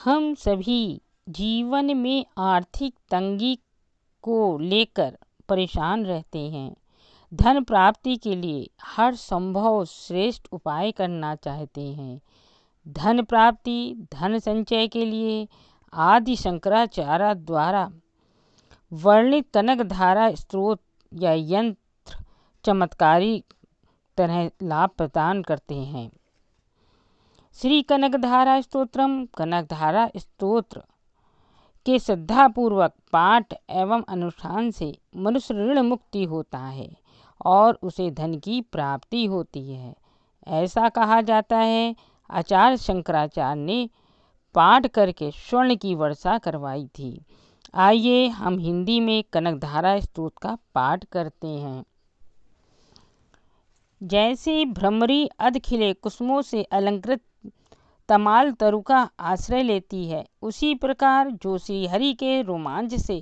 हम सभी जीवन में आर्थिक तंगी को लेकर परेशान रहते हैं। धन प्राप्ति के लिए हर संभव श्रेष्ठ उपाय करना चाहते हैं। धन प्राप्ति, धन संचय के लिए आदि शंकराचार्य द्वारा वर्णित कनक धारा स्रोत या यंत्र चमत्कारी तरह लाभ प्रदान करते हैं। श्री कनकधारा स्तोत्रम, कनकधारा स्तोत्र के श्रद्धापूर्वक पाठ एवं अनुष्ठान से मनुष्य ऋण मुक्ति होता है और उसे धन की प्राप्ति होती है। ऐसा कहा जाता है, आचार्य शंकराचार्य ने पाठ करके स्वर्ण की वर्षा करवाई थी। आइए हम हिंदी में कनकधारा स्तोत्र का पाठ करते हैं। जैसे भ्रमरी अध खिले कुसुमों से अलंकृत तमाल तरु का आश्रय लेती है, उसी प्रकार जो श्री हरि के रोमांच से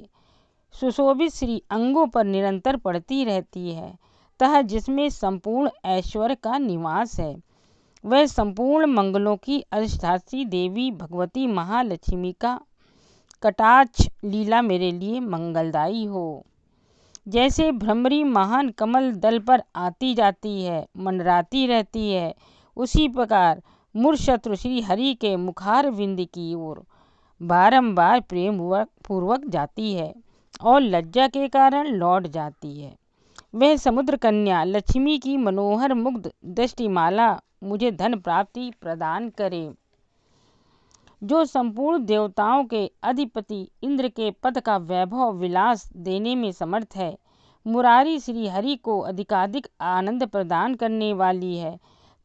सुशोभित श्री अंगों पर निरंतर पड़ती रहती है, तह जिसमें संपूर्ण ऐश्वर्य का निवास है, वह संपूर्ण मंगलों की अधिष्ठात्री देवी भगवती महालक्ष्मी का कटाक्ष लीला मेरे लिए मंगलदायी हो। जैसे भ्रमरी महान कमल दल पर आती जाती है, मंडराती रहती है, उसी प्रकार मूर्शत्रु श्री हरि के मुखार विंद की ओर बारंबार प्रेम पूर्वक जाती है और लज्जा के कारण लौट जाती है। वह समुद्र कन्या लक्ष्मी की मनोहर मुग्ध दृष्टिमाला मुझे धन प्राप्ति प्रदान करे। जो संपूर्ण देवताओं के अधिपति इंद्र के पद का वैभव विलास देने में समर्थ है, मुरारी श्री हरि को अधिकाधिक आनंद प्रदान करने वाली है,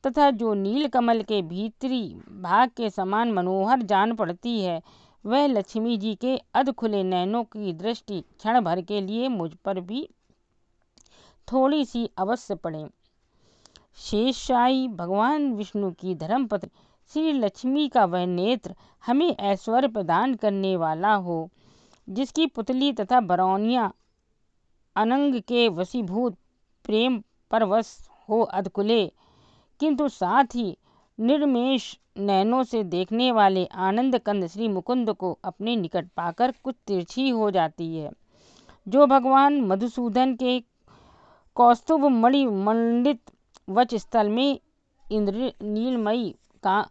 तथा जो नील कमल के भीतरी भाग के समान मनोहर जान पड़ती है, वह लक्ष्मी जी के अध खुले नयनों की दृष्टि क्षण भर के लिए मुझ पर भी थोड़ी सी अवश्य पड़े। शेषशायी भगवान विष्णु की धर्मपत्नी श्री लक्ष्मी का वह नेत्र हमें ऐश्वर्य प्रदान करने वाला हो, जिसकी पुतली तथा बरौनिया अनंग के वशीभूत प्रेम परवश हो अधकुले, किंतु साथ ही निर्मेष नयनों से देखने वाले आनंद कंद श्री मुकुंद को अपने निकट पाकर कुछ तिरछी हो जाती है। जो भगवान मधुसूदन के कौस्तुभ मणि मंडित वच स्थल में इंद्र नीलमयी का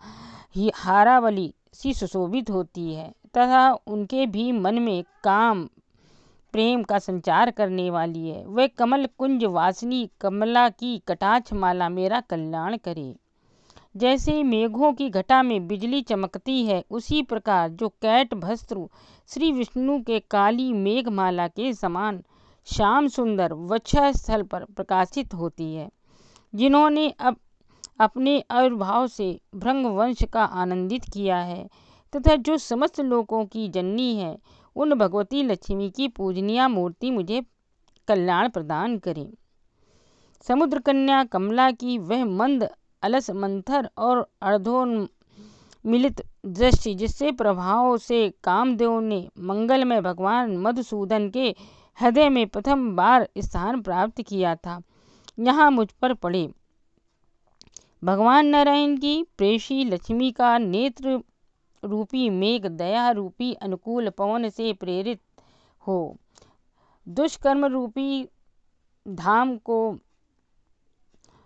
हारावली सी सुशोभित होती है, तथा उनके भी मन में काम प्रेम का संचार करने वाली है, वह कमल कुंज वासिनी कमला की कटाक्ष माला मेरा कल्याण करे। जैसे मेघों की घटा में बिजली चमकती है, उसी प्रकार जो कैट भस्त्रु श्री विष्णु के काली मेघमाला के समान श्याम सुंदर वक्षस्थल स्थल पर प्रकाशित होती है, जिन्होंने अब अपने आविर्भाव से भृंग वंश का आनंदित किया है, तथा जो समस्त लोकों की जननी है, उन भगवती लक्ष्मी की पूजनीय मूर्ति मुझे कल्याण प्रदान करे। समुद्र कन्या कमला की वह मंद अलस मंथर और अर्धोन्मिलित दृष्टि, जिससे प्रभाव से कामदेव ने मंगलमय भगवान मधुसूदन के हृदय में प्रथम बार स्थान प्राप्त किया था, यहाँ मुझ पर पड़े। भगवान नारायण की प्रेषी लक्ष्मी का नेत्र रूपी मेघ दया रूपी अनुकूल पवन से प्रेरित हो, दुष्कर्म रूपी धाम को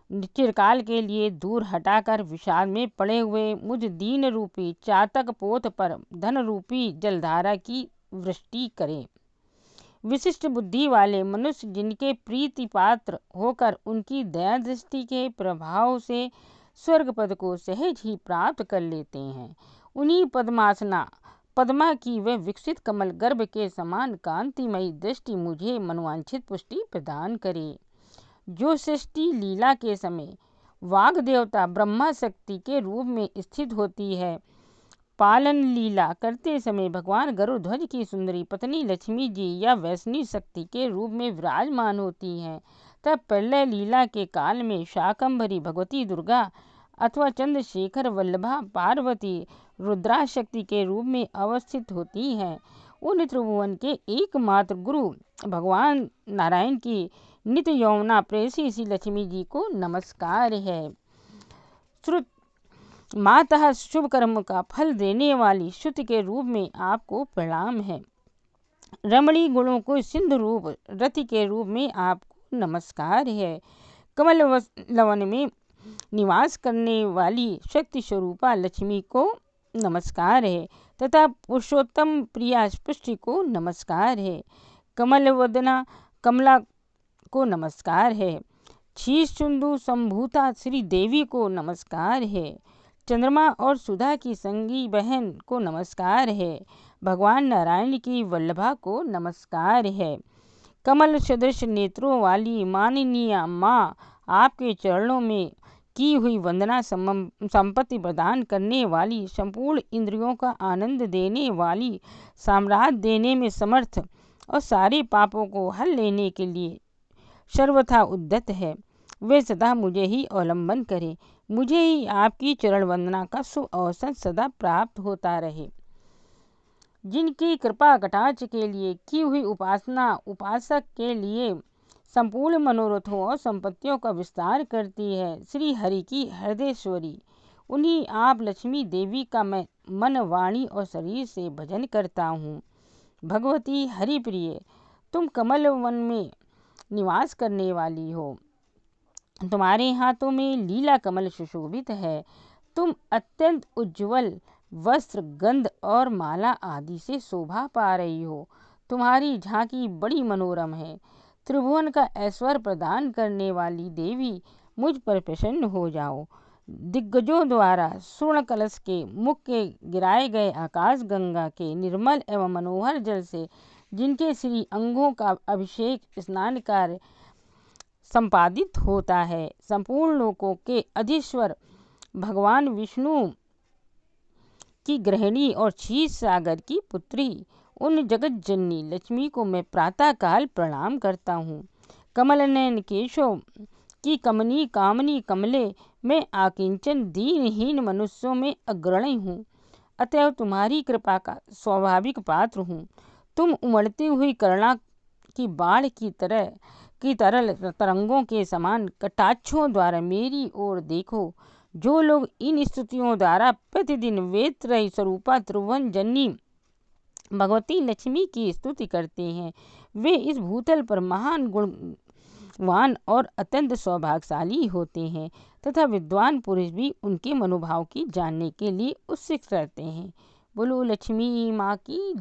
चिरकाल के लिए दूर हटाकर विषाद में पड़े हुए मुझ दीन रूपी चातक पोत पर धन रूपी जलधारा की वृष्टि करे। विशिष्ट बुद्धि वाले मनुष्य जिनके प्रीति पात्र होकर उनकी दया दृष्टि के प्रभाव से स्वर्ग पद को सहज ही प्राप्त कर लेते हैं, उन्हीं पद्मासना पद्मा की वह विकसित कमल गर्भ के समान कांतिमयी दृष्टि मुझे मनोवांछित पुष्टि प्रदान करे। जो सृष्टि लीला के समय वाग देवता ब्रह्मा शक्ति के रूप में स्थित होती है, पालन लीला करते समय भगवान गरुड़ध्वज की सुंदरी पत्नी लक्ष्मी जी या वैष्णवी शक्ति के रूप में विराजमान होती हैं, तब प्रलय लीला के काल में शाकंभरी भगवती दुर्गा अथवा चंद्रशेखर वल्लभा पार्वती रुद्राशक्ति के रूप में अवस्थित होती हैं। उन त्रिभुवन के एकमात्र गुरु भगवान नारायण की नित्य यौवना प्रेयसी श्री लक्ष्मी जी को नमस्कार है। श्रुत मातः शुभ कर्म का फल देने वाली श्रुति के रूप में आपको प्रणाम है। रमणी गुणों को सिंधु रूप रति के रूप में आपको नमस्कार है। कमल लवन में निवास करने वाली शक्ति स्वरूपा लक्ष्मी को नमस्कार है तथा पुरुषोत्तम प्रिया पुष्टि को नमस्कार है। कमल वदना कमला को नमस्कार है। शीश चुंदु संभूता श्री देवी को नमस्कार है। चंद्रमा और सुधा की संगी बहन को नमस्कार है। भगवान नारायण की वल्लभा को नमस्कार है। कमल सदृश नेत्रों वाली माननीय माँ, आपके चरणों में की हुई वंदना संपत्ति प्रदान करने वाली, संपूर्ण इंद्रियों का आनंद देने वाली, साम्राज्य देने में समर्थ और सारे पापों को हल लेने के लिए सर्वथा उद्यत है। वे सदा मुझे ही अवलंबन करें, मुझे ही आपकी चरण वंदना का शुभ अवसर सदा प्राप्त होता रहे। जिनकी कृपा कटाक्ष के लिए की हुई उपासना उपासक के लिए संपूर्ण मनोरथों और संपत्तियों का विस्तार करती है, श्री हरि की हृदयेश्वरी, उन्हीं आप लक्ष्मी देवी का मैं मन, वाणी और शरीर से भजन करता हूँ। भगवती हरिप्रिय, तुम कमल वन में निवास करने वाली हो। तुम्हारे हाथों में लीला कमल सुशोभित है। तुम अत्यंत उज्ज्वल वस्त्र, गंध और माला आदि से शोभा पा रही हो। तुम्हारी झांकी बड़ी मनोरम है। त्रिभुवन का ऐश्वर्य प्रदान करने वाली देवी, मुझ पर प्रसन्न हो जाओ। दिग्गजों द्वारा स्वर्ण कलश के मुख के गिराए गए आकाश गंगा के निर्मल एवं मनोहर जल से जिनके श्री अंगों का अभिषेक स्नान कार्य संपादित होता है, संपूर्ण लोकों के अधीश्वर भगवान विष्णु की गृहिणी और क्षीर सागर की पुत्री, उन जगत जननी लक्ष्मी को मैं प्रातःकाल प्रणाम करता हूँ। कमल नयन केशव की कमनी कामनी कमले, मैं आकिंचन दीनहीन मनुष्यों में अग्रणी हूँ, अतएव तुम्हारी कृपा का स्वाभाविक पात्र हूँ। तुम उमड़ती हुई करुणा की बाढ़ की तरल तरंगों के समान कटाक्षों द्वारा मेरी ओर देखो। जो लोग इन स्तुतियों द्वारा प्रतिदिन वेत्रयी स्वरूपा त्रिभुवन जननी भगवती लक्ष्मी की स्तुति करते हैं, वे इस भूतल पर महान गुणवान और अत्यंत सौभाग्यशाली होते हैं तथा विद्वान पुरुष भी उनके मनोभाव की जानने के लिए उत्सुक रहते हैं। बोलो लक्ष्मी माँ की।